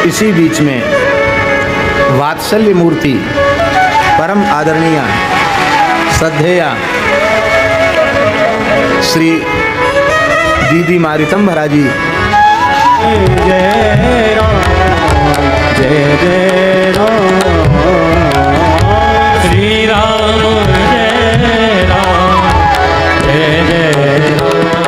इसी बीच में वात्सल्य मूर्ति परम आदरणीय श्रद्धेय श्री दीदी मारितंभरा जी जय राम जय जय राम श्री राम जय राम जय जय राम।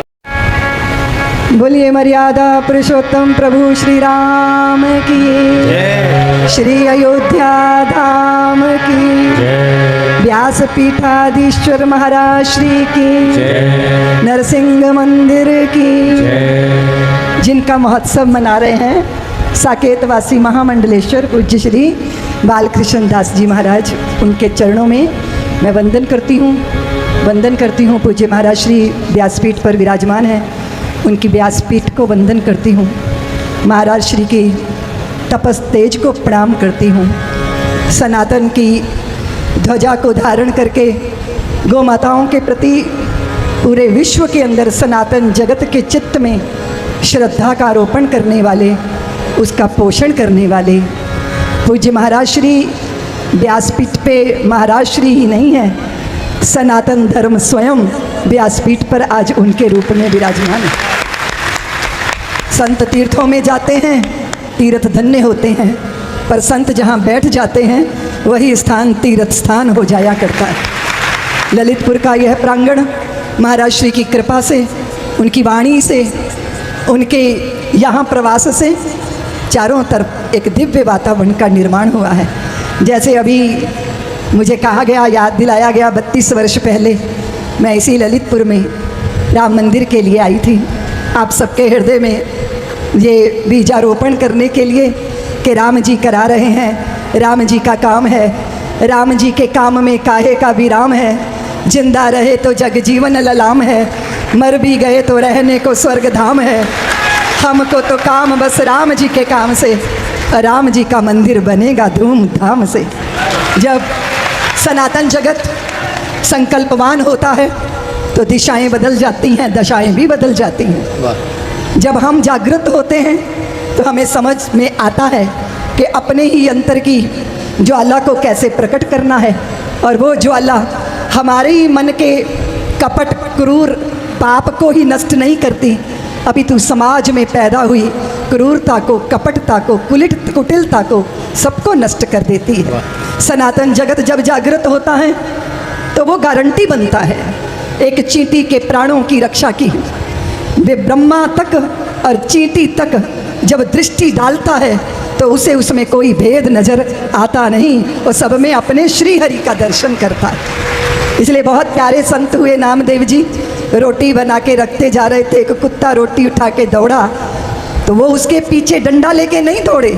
बोलिए मर्यादा पुरुषोत्तम प्रभु श्री राम की जय। श्री अयोध्या धाम की जय व्यासपीठाधीश्वर महाराज श्री की जय नरसिंह मंदिर की जय। जिनका महोत्सव मना रहे हैं साकेतवासी महामंडलेश्वर पूज्य श्री बालकृष्ण दास जी महाराज, उनके चरणों में मैं वंदन करती हूँ। पूज्य महाराज श्री व्यासपीठ पर विराजमान हैं, उनकी व्यासपीठ को वंदन करती हूँ। महाराज श्री की तपस तेज को प्रणाम करती हूँ। सनातन की ध्वजा को धारण करके गौ माताओं के प्रति पूरे विश्व के अंदर सनातन जगत के चित्त में श्रद्धा का आरोपण करने वाले, उसका पोषण करने वाले पूज्य महाराज श्री व्यासपीठ पे महाराज श्री ही नहीं है, सनातन धर्म स्वयं व्यासपीठ पर आज उनके रूप में विराजमान है। संत तीर्थों में जाते हैं, तीर्थ धन्य होते हैं, पर संत जहाँ बैठ जाते हैं वही स्थान तीर्थ स्थान हो जाया करता है। ललितपुर का यह प्रांगण महाराज श्री की कृपा से, उनकी वाणी से, उनके यहाँ प्रवास से चारों तरफ एक दिव्य वातावरण का निर्माण हुआ है। जैसे अभी मुझे कहा गया, याद दिलाया गया, 32 वर्ष पहले मैं इसी ललितपुर में राम मंदिर के लिए आई थी, आप सबके हृदय में ये बीजारोपण करने के लिए कि राम जी करा रहे हैं, राम जी का काम है, राम जी के काम में काहे का विराम है, जिंदा रहे तो जग जीवन ललाम है, मर भी गए तो रहने को स्वर्ग धाम है, हमको तो काम बस राम जी के काम से, राम जी का मंदिर बनेगा धूमधाम से। जब सनातन जगत संकल्पवान होता है तो दिशाएं बदल जाती हैं, दशाएं भी बदल जाती हैं। जब हम जागृत होते हैं तो हमें समझ में आता है कि अपने ही अंतर की ज्वाला को कैसे प्रकट करना है, और वो ज्वाला हमारे ही मन के कपट क्रूर पाप को ही नष्ट नहीं करती, अपितु समाज में पैदा हुई क्रूरता को, कपटता को, कुटिलता को सबको नष्ट कर देती है। सनातन जगत जब जागृत होता है तो वो गारंटी बनता है एक चींटी के प्राणों की रक्षा की। वे ब्रह्मा तक और चींटी तक जब दृष्टि डालता है तो उसे उसमें कोई भेद नजर आता नहीं, वो सब में अपने श्री हरि का दर्शन करता है। इसलिए बहुत प्यारे संत हुए नामदेव जी, रोटी बना के रखते जा रहे थे, एक कुत्ता रोटी उठा के दौड़ा तो वो उसके पीछे डंडा लेके नहीं दौड़े,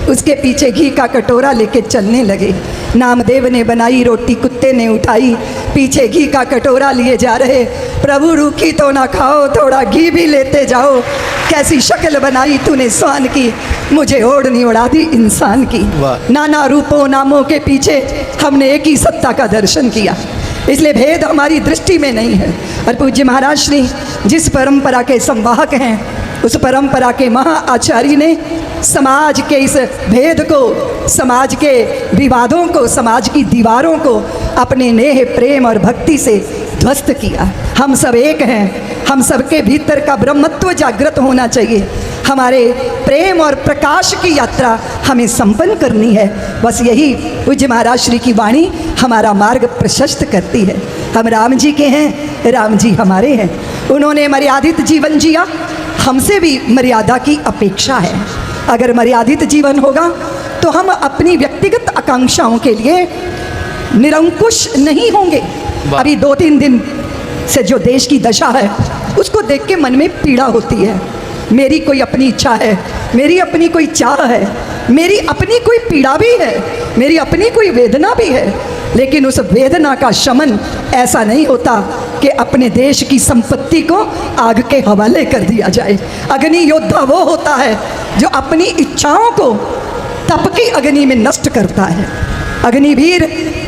उसके पीछे घी का कटोरा लेके चलने लगे। नामदेव ने बनाई रोटी, कुत्ते ने उठाई, पीछे घी का कटोरा लिए जा रहे, प्रभु रूखी तो ना खाओ, थोड़ा घी भी लेते जाओ, कैसी शक्ल बनाई तूने स्वान की, मुझे ओढ़नी उड़ा दी इंसान की। नाना रूपों नामों के पीछे हमने एक ही सत्ता का दर्शन किया, इसलिए भेद हमारी दृष्टि में नहीं है। और पूज्य महाराज श्री जिस परंपरा के संवाहक हैं, उस परंपरा के महा आचार्य ने समाज के इस भेद को, समाज के विवादों को, समाज की दीवारों को अपने नेह प्रेम और भक्ति से ध्वस्त किया। हम सब एक हैं, हम सबके भीतर का ब्रह्मत्व जागृत होना चाहिए, हमारे प्रेम और प्रकाश की यात्रा हमें संपन्न करनी है। बस यही पूज्य महाराज श्री की वाणी हमारा मार्ग प्रशस्त करती है। हम राम जी के हैं, राम जी हमारे हैं। उन्होंने मर्यादित जीवन जिया, हमसे भी मर्यादा की अपेक्षा है। अगर मर्यादित जीवन होगा तो हम अपनी व्यक्तिगत आकांक्षाओं के लिए निरंकुश नहीं होंगे। अभी 2-3 दिन से जो देश की दशा है उसको देख के मन में पीड़ा होती है। मेरी कोई अपनी इच्छा है, मेरी अपनी कोई चाह है, मेरी अपनी कोई पीड़ा भी है, मेरी अपनी कोई वेदना भी है, लेकिन उस वेदना का शमन ऐसा नहीं होता कि अपने देश की संपत्ति को आग के हवाले कर दिया जाए। अग्नि योद्धा वो होता है जो अपनी इच्छाओं को तप की अग्नि में नष्ट करता है। अग्निवीर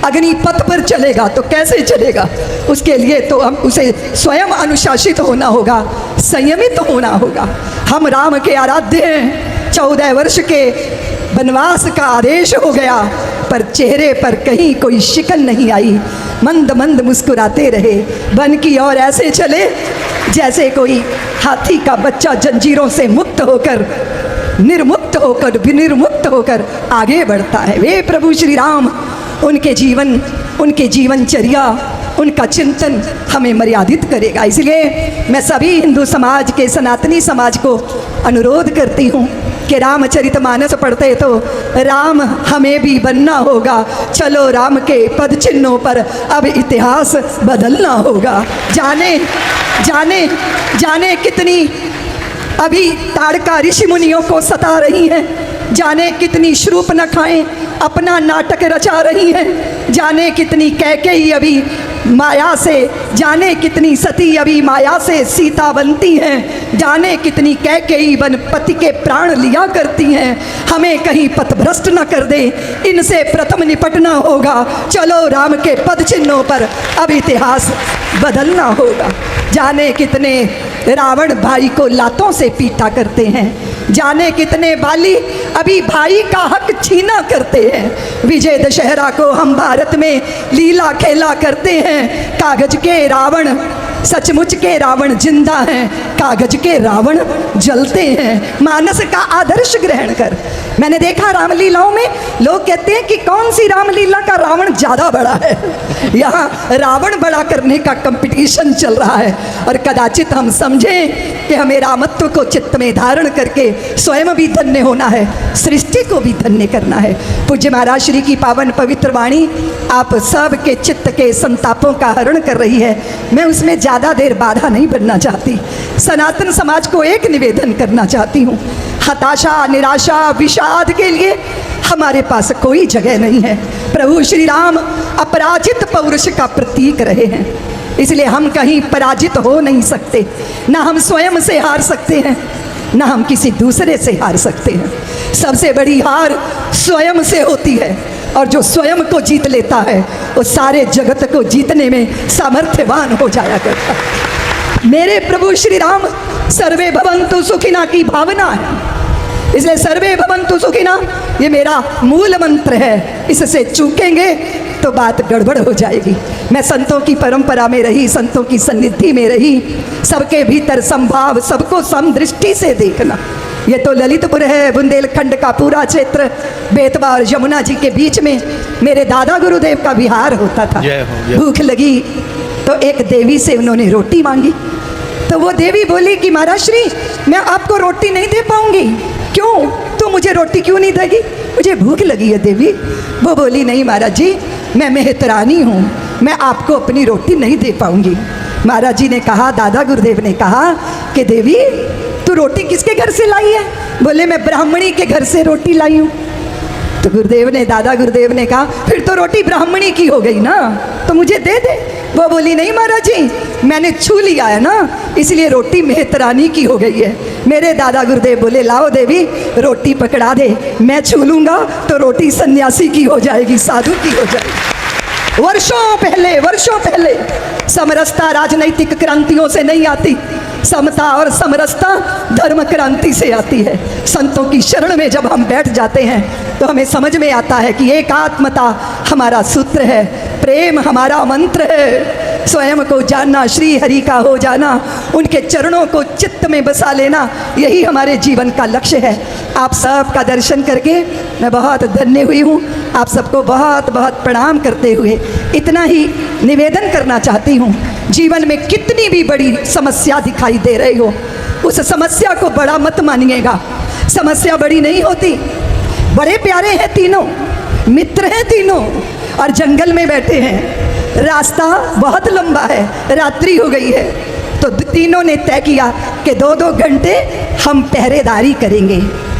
अग्निपथ पर चलेगा तो कैसे चलेगा? उसके लिए तो हम उसे स्वयं अनुशासित होना होगा, संयमित होना होगा। हम राम के आराध्य हैं, 14 वर्ष के वनवास का आदेश हो गया, पर चेहरे पर कहीं कोई शिकन नहीं आई। मंद मंद मुस्कुराते रहे, वन की ओर ऐसे चले जैसे कोई हाथी का बच्चा जंजीरों से मुक्त होकर, निर्मुक्त होकर, विनिर्मुक्त होकर आगे बढ़ता है। वे प्रभु श्री राम, उनके जीवनचर्या, उनका चिंतन हमें मर्यादित करेगा। इसलिए मैं सभी हिंदू समाज के, सनातनी समाज को अनुरोध करती हूँ कि रामचरितमानस पढ़ते तो राम हमें भी बनना होगा। चलो राम के पद चिन्हों पर अब इतिहास बदलना होगा। जाने जाने जाने कितनी अभी ताड़का ऋषि मुनियों को सता रही हैं, जाने कितनी शूर्पणखाएं अपना नाटक रचा रही हैं, जाने कितनी कैकेयी अभी माया से, जाने कितनी सती अभी माया से सीता बनती हैं, जाने कितनी कैकेयी बन पति के प्राण लिया करती हैं। हमें कहीं पथभ्रष्ट न कर दे, इनसे प्रथम निपटना होगा। चलो राम के पद चिन्हों पर अब इतिहास बदलना होगा। जाने कितने रावण भाई को लातों से पीटा करते हैं, जाने कितने बाली अभी भाई का हक छीना करते हैं। विजय दशहरा को हम भारत में लीला खेला करते हैं। कागज के रावण, सचमुच के रावण जिंदा हैं, कागज के रावण जलते हैं। मानस का आदर्श ग्रहण कर। मैंने देखा रामलीलाओं में लोग कहते हैं कि कौन सी रामलीला का रावण ज़्यादा बड़ा है। यहाँ रावण बड़ा करने का कंपटीशन चल रहा है, और कदाचित हम समझें कि हमें रामत्व को चित्त में धारण करके स्वयं भी धन्य होना है, सृष्टि को भी धन्य करना है। पूज्य महाराज श्री की पावन पवित्र वाणी आप सब के चित्त के संतापों का हरण कर रही है। मैं उसमें ज़्यादा देर बाधा नहीं बनना चाहती। सनातन समाज को एक निवेदन करना चाहती हूँ, हताशा, निराशा, विषाद के लिए हमारे पास कोई जगह नहीं है। प्रभु श्री राम अपराजित पौरुष का प्रतीक रहे हैं, इसलिए हम कहीं पराजित हो नहीं सकते। ना हम स्वयं से हार सकते हैं, ना हम किसी दूसरे से हार सकते हैं। सबसे बड़ी हार स्वयं से होती है, और जो स्वयं को जीत लेता है वो सारे जगत को जीतने में सामर्थ्यवान हो जाया करता है। मेरे प्रभु श्री राम सर्वे भवन्तु सुखिना की भावना है, इसलिए सर्वे भवन्तु सुखिना ये मेरा मूल मंत्र है। इससे चूकेंगे तो बात गड़बड़ हो जाएगी। मैं संतों की परंपरा में रही, संतों की सन्निधि में रही, सबके भीतर संभाव, सबको समदृष्टि से देखना। ये तो ललितपुर है, बुंदेलखंड का पूरा क्षेत्र, बेतवा और यमुना जी के बीच में मेरे दादा गुरुदेव का विहार होता था। भूख लगी तो एक देवी से उन्होंने रोटी मांगी, तो वो देवी बोली कि महाराज श्री मैं आपको रोटी नहीं दे पाऊंगी। क्यों? तो मुझे रोटी क्यों नहीं देगी? मुझे भूख लगी है देवी। वो बोली नहीं महाराज जी, मैं मेहतरानी हूँ, मैं आपको अपनी रोटी नहीं दे पाऊंगी। महाराज जी ने कहा, दादा गुरुदेव ने कहा कि देवी तू रोटी किसके घर से लाई है? बोले मैं ब्राह्मणी के घर से रोटी लाई हूँ। तो दादा गुरुदेव ने कहा फिर तो रोटी ब्राह्मणी की हो गई ना, तो मुझे दे दे। वो बोली नहीं महाराज जी, मैंने छू लिया है ना, इसलिए रोटी मेहतरानी की हो गई है। मेरे दादा गुरुदेव बोले लाओ देवी रोटी पकड़ा दे, मैं छू लूँगा तो रोटी सन्यासी की हो जाएगी, साधु की हो जाएगी। वर्षों पहले समरसता राजनैतिक क्रांतियों से नहीं आती, समता और समरसता धर्म क्रांति से आती है। संतों की शरण में जब हम बैठ जाते हैं तो हमें समझ में आता है कि एकात्मता हमारा सूत्र है, प्रेम हमारा मंत्र है। स्वयं को जानना, श्री हरि का हो जाना, उनके चरणों को चित्त में बसा लेना, यही हमारे जीवन का लक्ष्य है। आप सब का दर्शन करके मैं बहुत धन्य हुई हूँ। आप सबको बहुत बहुत प्रणाम करते हुए इतना ही निवेदन करना चाहती हूँ, जीवन में कितनी भी बड़ी समस्या दिखाई दे रही हो, उस समस्या को बड़ा मत मानिएगा। समस्या बड़ी नहीं होती। बड़े प्यारे हैं तीनों, मित्र हैं तीनों, और जंगल में बैठे हैं। रास्ता बहुत लंबा है, रात्रि हो गई है, तो तीनों ने तय किया कि 2-2 घंटे हम पहरेदारी करेंगे,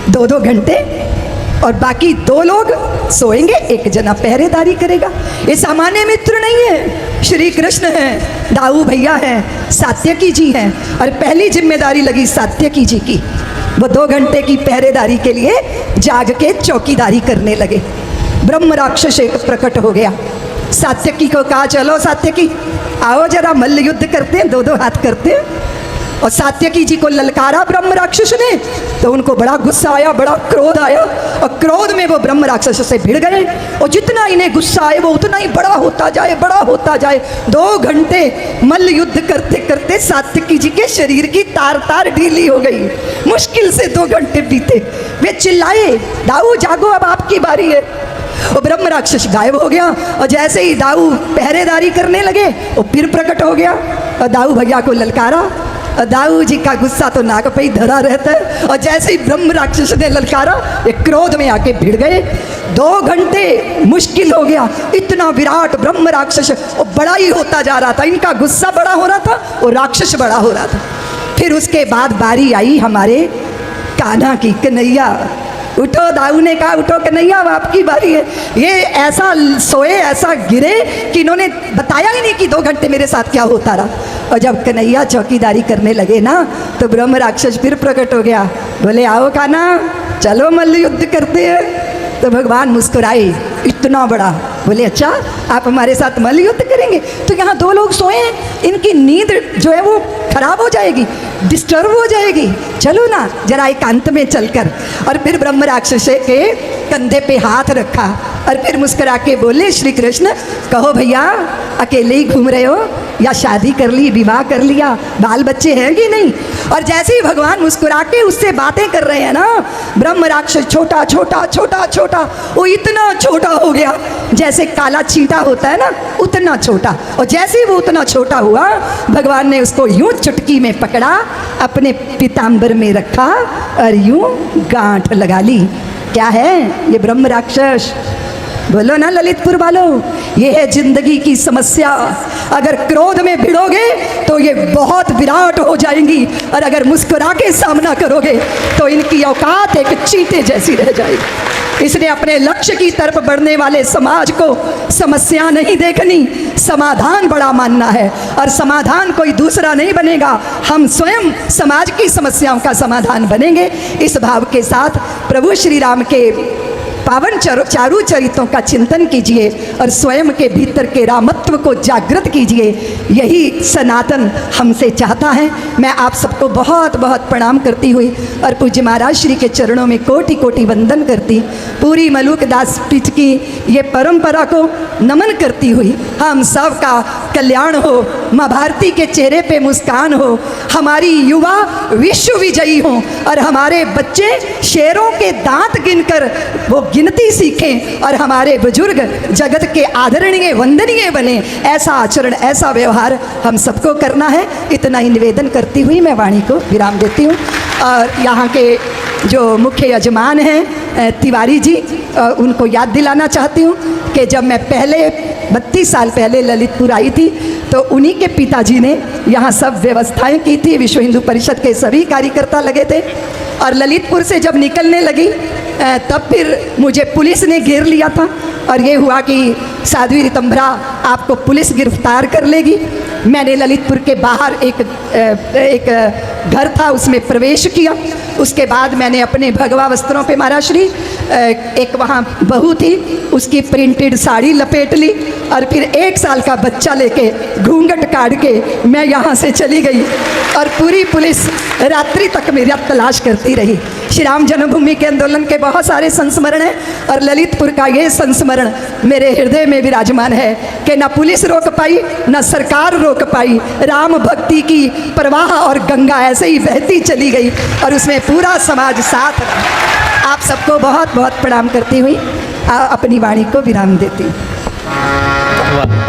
2-2 घंटे, और बाकी 2 लोग सोएंगे, 1 जना पहरेदारी करेगा। ये सामान्य मित्र नहीं है, श्री कृष्ण हैं, दाऊ भैया हैं, सात्यकी जी हैं, और पहली जिम्मेदारी लगी सात्यकी जी की। वो 2 घंटे की पहरेदारी के लिए जाग के चौकीदारी करने लगे। ब्रह्म राक्षस एक प्रकट हो गया। सात्यकी को कहा चलो सात्यकी आओ जरा मल्ल युद्ध करते हैं, 2-2 हाथ करते हैं। और सात्यकी जी को ललकारा ब्रह्म राक्षस ने, तो उनको बड़ा गुस्सा आया, बड़ा क्रोध आया, और क्रोध में वो ब्रह्म राक्षस से भिड़ गए। और जितना इन्हें गुस्सा आए वो उतना ही बड़ा होता जाए, बड़ा होता जाए। 2 घंटे मल्ल युद्ध करते करते सात्यकी जी के शरीर की तार तार ढीली हो गई। मुश्किल से 2 घंटे बीते। वे चिल्लाए, दाऊ जागो, अब आपकी बारी है। और ब्रह्म राक्षस गायब हो गया। और जैसे ही दाऊ पहरेदारी करने लगे वो फिर प्रकट हो गया और दाऊ भैया को ललकारा। और दाऊ जी का गुस्सा तो नाक पे ही धरा रहता है। और जैसे ही ब्रह्म राक्षस ने ललकारा, ये क्रोध में आके भिड़ गए। 2 घंटे मुश्किल हो गया। इतना विराट ब्रह्म राक्षस वो बड़ा ही होता जा रहा था। इनका गुस्सा बड़ा हो रहा था और राक्षस बड़ा हो रहा था। फिर उसके बाद बारी आई हमारे कान्हा की, कन्हैया उठो। दाऊ ने कहा, उठो कन्हैया, अब आपकी बारी है। ये ऐसा सोए, ऐसा गिरे कि इन्होंने बताया ही नहीं कि 2 घंटे मेरे साथ क्या होता रहा। और जब कन्हैया चौकीदारी करने लगे ना, तो ब्रह्म राक्षस फिर प्रकट हो गया। बोले, आओ कान्हा, चलो मल्ल युद्ध करते हैं। तो भगवान मुस्कुराए, इतना बड़ा। बोले, अच्छा आप हमारे साथ मल्ल युद्ध करेंगे? तो यहाँ 2 लोग सोए हैं, इनकी नींद जो है वो खराब हो जाएगी, डिस्टर्ब हो जाएगी। चलो ना जरा एकांत में चलकर। और फिर ब्रह्म राक्षस के कंधे पे हाथ रखा और फिर मुस्कुरा के बोले, श्री कृष्ण कहो भैया, अकेले ही घूम रहे हो या शादी कर ली, विवाह कर लिया, बाल बच्चे हैं कि नहीं? और जैसे ही भगवान मुस्कुरा के उससे बातें कर रहे हैं ना, ब्रह्म राक्षस छोटा छोटा छोटा छोटा, वो इतना छोटा हो गया जैसे काला चींटा होता है ना, उतना छोटा। और जैसे ही वो उतना छोटा हुआ, भगवान ने उसको यूं चुटकी में पकड़ा, अपने पीताम्बर में रखा और यूं गांठ लगा ली। क्या है ये ब्रह्म राक्षस? बोलो ना ललितपुर वालों, ये है जिंदगी की समस्या। अगर क्रोध में भिड़ोगे तो ये बहुत विराट हो जाएंगी, और अगर मुस्कुरा के सामना करोगे तो इनकी औकात एक चींटे जैसी रह जाएगी। इसलिए अपने लक्ष्य की तरफ बढ़ने वाले समाज को समस्या नहीं देखनी, समाधान बड़ा मानना है। और समाधान कोई दूसरा नहीं बनेगा, हम स्वयं समाज की समस्याओं का समाधान बनेंगे। इस भाव के साथ प्रभु श्री राम के पावन चारू चरित्रों का चिंतन कीजिए और स्वयं के भीतर के रामत्व को जागृत कीजिए। यही सनातन हमसे चाहता है। मैं आप सबको बहुत बहुत प्रणाम करती हुई और पूज्य महाराज श्री के चरणों में कोटि कोटि वंदन करती, पूरी मलूक दास पीठ की ये परंपरा को नमन करती हुई, हम सब का कल्याण हो, माँ भारती के चेहरे पे मुस्कान हो, हमारी युवा विश्व विजयी हों और हमारे बच्चे शेरों के दांत गिनकर वो गिनती सीखें और हमारे बुजुर्ग जगत के आदरणीय वंदनीय बने। ऐसा आचरण, ऐसा व्यवहार हम सबको करना है। इतना ही निवेदन करती हुई मैं वाणी को विराम देती हूँ। और यहाँ के जो मुख्य यजमान हैं तिवारी जी, उनको याद दिलाना चाहती हूँ कि जब मैं पहले 32 साल पहले ललितपुर आई थी तो उन्हीं के पिताजी ने यहाँ सब व्यवस्थाएं की थी। विश्व हिंदू परिषद के सभी कार्यकर्ता लगे थे। और ललितपुर से जब निकलने लगी तब फिर मुझे पुलिस ने घेर लिया था और ये हुआ कि साध्वी ऋतंभरा आपको पुलिस गिरफ्तार कर लेगी। मैंने ललितपुर के बाहर एक घर था उसमें प्रवेश किया। उसके बाद मैंने अपने भगवा वस्त्रों पे महाराज श्री एक वहाँ बहू थी उसकी प्रिंटेड साड़ी लपेट ली और फिर 1 साल का बच्चा लेके घूंघट काट के मैं यहाँ से चली गई और पूरी पुलिस रात्रि तक मेरा तलाश करती रही। श्री राम जन्मभूमि के आंदोलन के बहुत सारे संस्मरण हैं और ललितपुर का ये संस्मरण मेरे हृदय में विराजमान है कि न पुलिस रोक पाई न सरकार रोक पाई, राम भक्ति की प्रवाह और गंगा ऐसे ही बहती चली गई और उसमें पूरा समाज साथ रहा। आप सबको बहुत बहुत प्रणाम करती हुई अपनी वाणी को विराम देती हूँ। वाह।